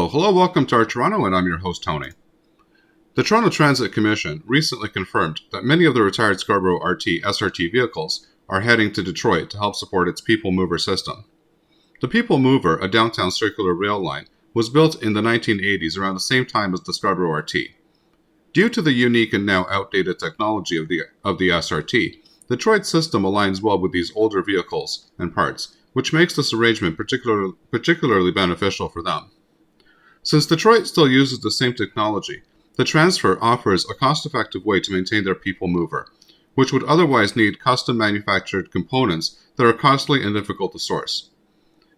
So hello, welcome to our Toronto, and I'm your host, Tony. The Toronto Transit Commission recently confirmed that many of the retired Scarborough SRT vehicles are heading to Detroit to help support its People Mover system. The People Mover, a downtown circular rail line, was built in the 1980s around the same time as the Scarborough RT. Due to the unique and now outdated technology of the SRT, the Detroit system aligns well with these older vehicles and parts, which makes this arrangement particularly beneficial for them. Since Detroit still uses the same technology, the transfer offers a cost-effective way to maintain their People Mover, which would otherwise need custom-manufactured components that are costly and difficult to source.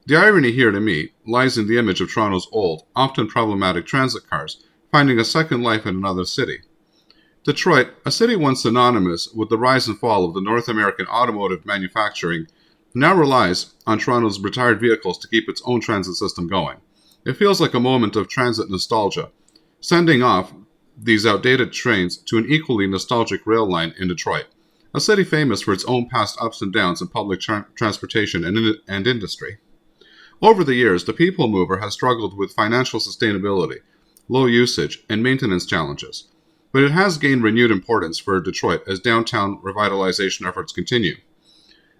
The irony here to me lies in the image of Toronto's old, often problematic transit cars finding a second life in another city. Detroit, a city once synonymous with the rise and fall of the North American automotive manufacturing, now relies on Toronto's retired vehicles to keep its own transit system going. It feels like a moment of transit nostalgia, sending off these outdated trains to an equally nostalgic rail line in Detroit, a city famous for its own past ups and downs in public transportation and industry. Over the years, the People Mover has struggled with financial sustainability, low usage, and maintenance challenges, but it has gained renewed importance for Detroit as downtown revitalization efforts continue.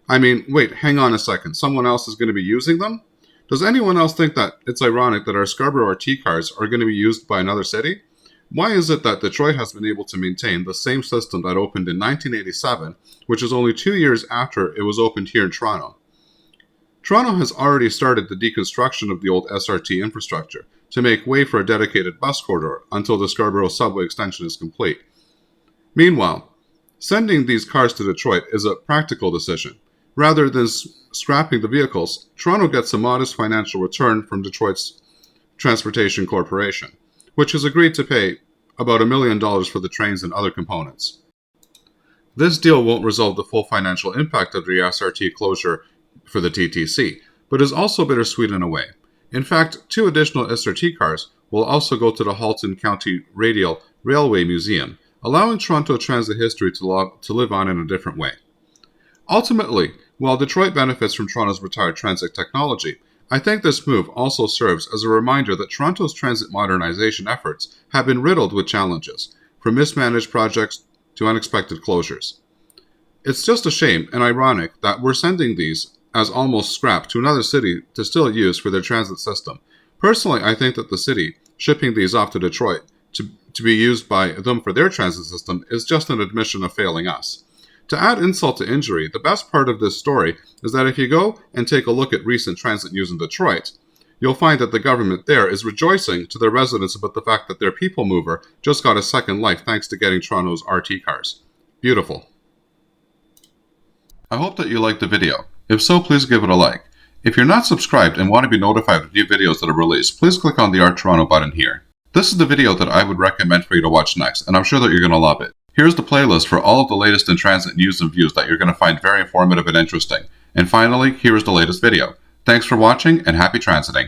I mean, wait, hang on a second, someone else is going to be using them? Does anyone else think that it's ironic that our Scarborough RT cars are going to be used by another city? Why is it that Detroit has been able to maintain the same system that opened in 1987, which is only 2 years after it was opened here in Toronto? Toronto has already started the deconstruction of the old SRT infrastructure to make way for a dedicated bus corridor until the Scarborough subway extension is complete. Meanwhile, sending these cars to Detroit is a practical decision. Rather than scrapping the vehicles, Toronto gets a modest financial return from Detroit's Transportation Corporation, which has agreed to pay about $1 million for the trains and other components. This deal won't resolve the full financial impact of the SRT closure for the TTC, but is also bittersweet in a way. In fact, 2 additional SRT cars will also go to the Halton County Radial Railway Museum, allowing Toronto transit history to live on in a different way. Ultimately, while Detroit benefits from Toronto's retired transit technology, I think this move also serves as a reminder that Toronto's transit modernization efforts have been riddled with challenges, from mismanaged projects to unexpected closures. It's just a shame and ironic that we're sending these as almost scrap to another city to still use for their transit system. Personally, I think that the city shipping these off to Detroit to be used by them for their transit system is just an admission of failing us. To add insult to injury, the best part of this story is that if you go and take a look at recent transit news in Detroit, you'll find that the government there is rejoicing to their residents about the fact that their People Mover just got a second life thanks to getting Toronto's RT cars. Beautiful. I hope that you liked the video. If so, please give it a like. If you're not subscribed and want to be notified of new videos that are released, please click on the Art Toronto button here. This is the video that I would recommend for you to watch next, and I'm sure that you're going to love it. Here's the playlist for all of the latest in transit news and views that you're going to find very informative and interesting. And finally, here is the latest video. Thanks for watching and happy transiting.